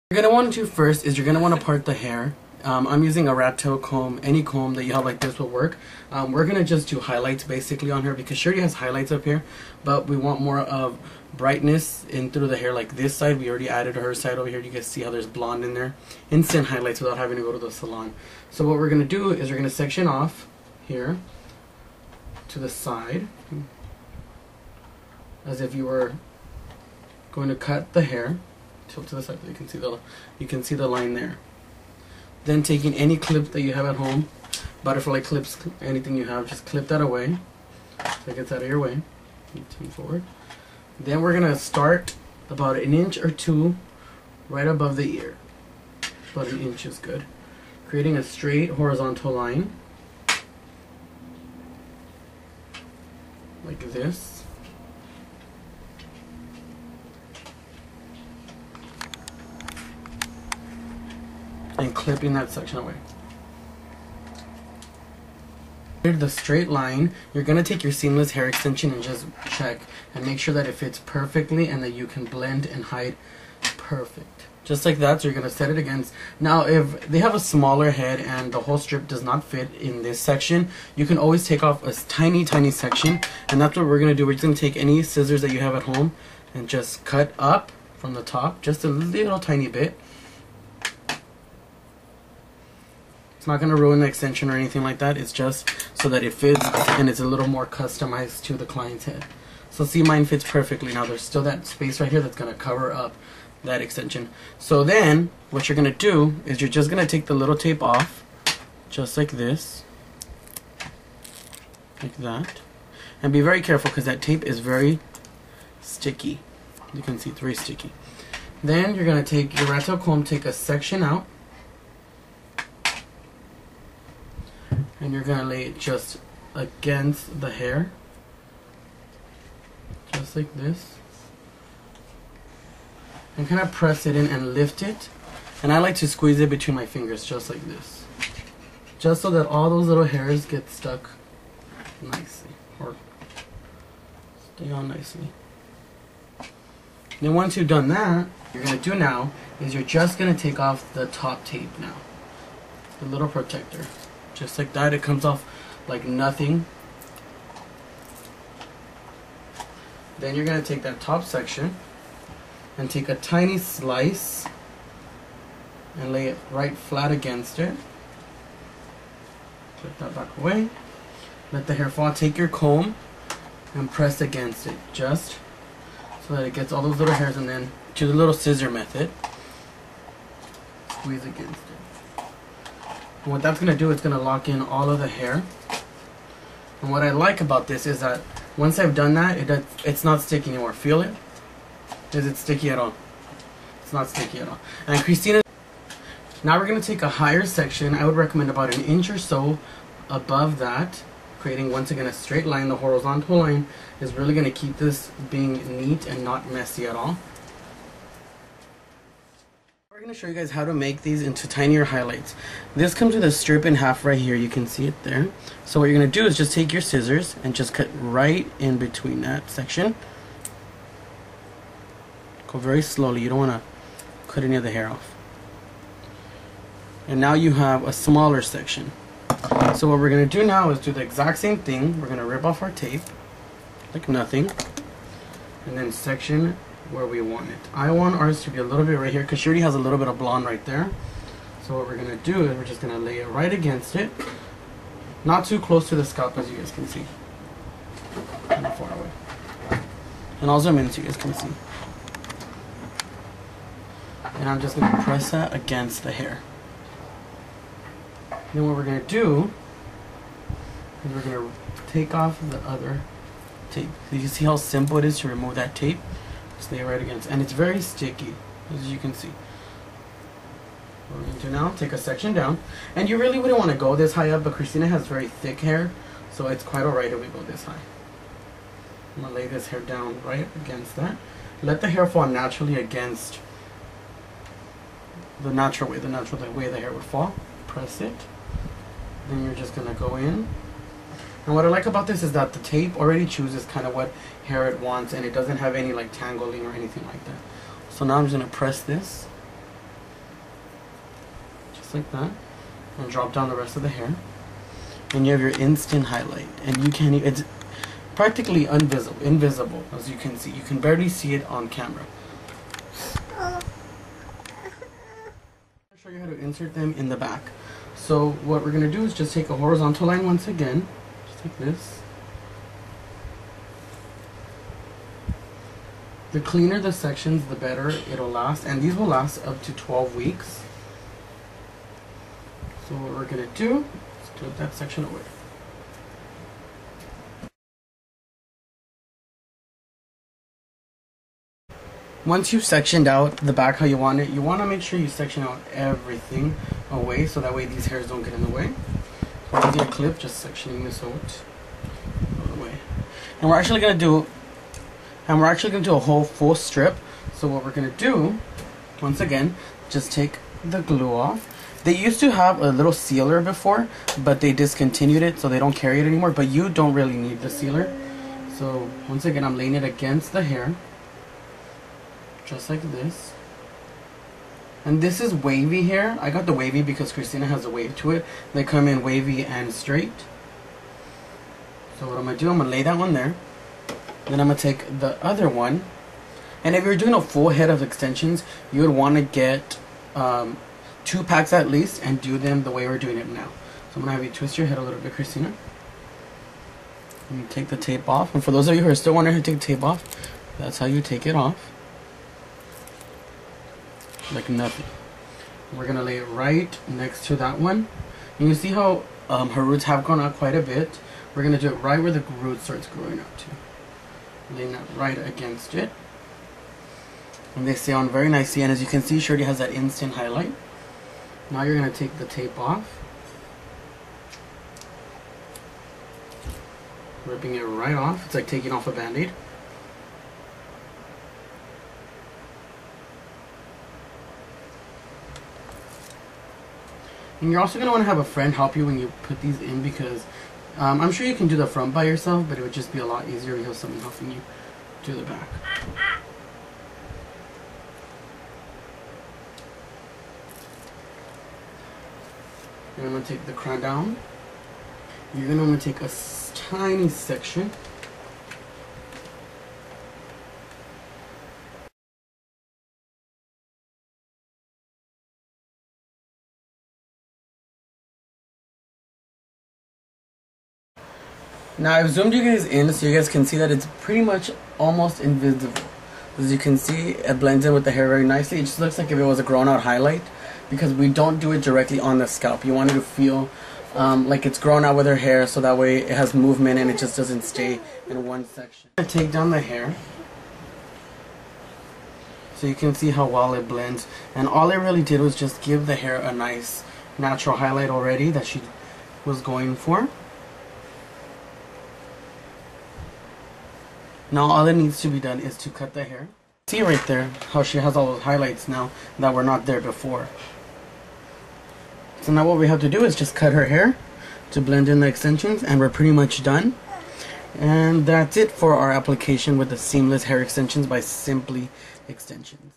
What you're going to want to do first is you're going to want to part the hair. I'm using a rat tail comb. Any comb that you have like this will work. We're going to just do highlights basically on her because she already has highlights up here, but we want more of brightness in through the hair like this side. We already added her side over here. You guys see how there's blonde in there. Instant highlights without having to go to the salon. So what we're going to do is we're going to section off here to the side as if you were going to cut the hair. Tilt to the side so you can see the line there. Then taking any clip that you have at home, butterfly clips, anything you have, just clip that away so it gets out of your way. Turn forward. Then we're gonna start about 1 inch or 2 right above the ear. About 1 inch is good. Creating a straight horizontal line like this. And clipping that section away. The straight line, you're going to take your seamless hair extension and just check and make sure that it fits perfectly and that you can blend and hide perfect. Just like that, so you're going to set it against. Now if they have a smaller head and the whole strip does not fit in this section, you can always take off a tiny section, and that's what we're going to do. We're just going to take any scissors that you have at home and just cut up from the top just a little tiny bit. It's not going to ruin the extension or anything like that. It's just so that it fits and it's a little more customized to the client's head. So see, mine fits perfectly. Now there's still that space right here that's going to cover up that extension. So then what you're going to do is you're just going to take the little tape off just like this, like that, and be very careful because that tape is very sticky. You can see it's very sticky. Then you're going to take your rat tail comb, take a section out, and you're going to lay it just against the hair, just like this, and kind of press it in and lift it. And I like to squeeze it between my fingers just like this, just so that all those little hairs get stuck nicely or stay on nicely. Then once you've done that, what you're going to do now is you're just going to take off the top tape now, the little protector. Just like that, it comes off like nothing. Then you're going to take that top section and take a tiny slice and lay it right flat against it. Put that back away. Let the hair fall. Take your comb and press against it just so that it gets all those little hairs, and then do the little scissor method. Squeeze against it. And what that's going to do is going to lock in all of the hair. And what I like about this is that once I've done that, it's not sticky anymore. Feel it? Is it sticky at all? It's not sticky at all. And Christina, now we're going to take a higher section. I would recommend about 1 inch or so above that, creating once again a straight line. The horizontal line is really going to keep this being neat and not messy at all. We're going to show you guys how to make these into tinier highlights. This comes with a strip in half right here. You can see it there. So what you're going to do is just take your scissors and just cut right in between that section. Go very slowly. You don't want to cut any of the hair off. And now you have a smaller section. So what we're going to do now is do the exact same thing. We're going to rip off our tape like nothing, and then section where we want it. I want ours to be a little bit right here because she already has a little bit of blonde right there. So what we're going to do is we're just going to lay it right against it, not too close to the scalp as you guys can see, kind of far away, and I'll zoom in so you guys can see. And I'm just going to press that against the hair. Then what we're going to do is we're going to take off the other tape. So you see how simple it is to remove that tape? Just lay it right against, and it's very sticky, as you can see. What we're going to do now, take a section down, and you really wouldn't want to go this high up, but Christina has very thick hair, so it's quite alright if we go this high. I'm going to lay this hair down right against that. Let the hair fall naturally against the natural way the hair would fall. Press it. Then you're just going to go in. And what I like about this is that the tape already chooses kind of what hair it wants, and it doesn't have any like tangling or anything like that. So now I'm just going to press this just like that, and drop down the rest of the hair. And you have your instant highlight, and you can't. It's practically invisible, as you can see. You can barely see it on camera. I'll show you how to insert them in the back. So what we're gonna do is just take a horizontal line once again, just like this. The cleaner the sections, the better it'll last, and these will last up to 12 weeks. So what we're gonna do is put that section away. Once you've sectioned out the back how you want it, you want to make sure you section out everything away so that way these hairs don't get in the way. So using a clip, just sectioning this out the way. And we're actually going to do a whole full strip. So what we're going to do, once again, just take the glue off. They used to have a little sealer before, but they discontinued it, so they don't carry it anymore. But you don't really need the sealer. So once again, I'm laying it against the hair, just like this. And this is wavy hair. I got the wavy because Christina has a wave to it. They come in wavy and straight. So what I'm going to do, I'm going to lay that one there. Then I'm going to take the other one. And if you're doing a full head of extensions, you would want to get 2 packs at least and do them the way we're doing it now. So I'm going to have you twist your head a little bit, Christina. And you take the tape off. And for those of you who are still wondering how to take the tape off, that's how you take it off. Like nothing. We're going to lay it right next to that one. And you see how her roots have grown out quite a bit. We're going to do it right where the root starts growing out to. Laying that right against it. And they stay on very nicely. And as you can see, she already has that instant highlight. Now you're going to take the tape off. Ripping it right off. It's like taking off a band-aid. And you're also going to want to have a friend help you when you put these in, because I'm sure you can do the front by yourself, but it would just be a lot easier if you have someone helping you do the back. You're going to take the crown down. You're going to want to take a tiny section. Now I've zoomed you guys in so you guys can see that it's pretty much almost invisible. As you can see, it blends in with the hair very nicely. It just looks like if it was a grown out highlight, because we don't do it directly on the scalp. You want it to feel like it's grown out with her hair, so that way it has movement and it just doesn't stay in one section. I'm going to take down the hair so you can see how well it blends. And all it really did was just give the hair a nice natural highlight already that she was going for. Now all that needs to be done is to cut the hair. See right there how she has all those highlights now that were not there before. So now what we have to do is just cut her hair to blend in the extensions, and we're pretty much done. And that's it for our application with the seamless hair extensions by Simply Extensions.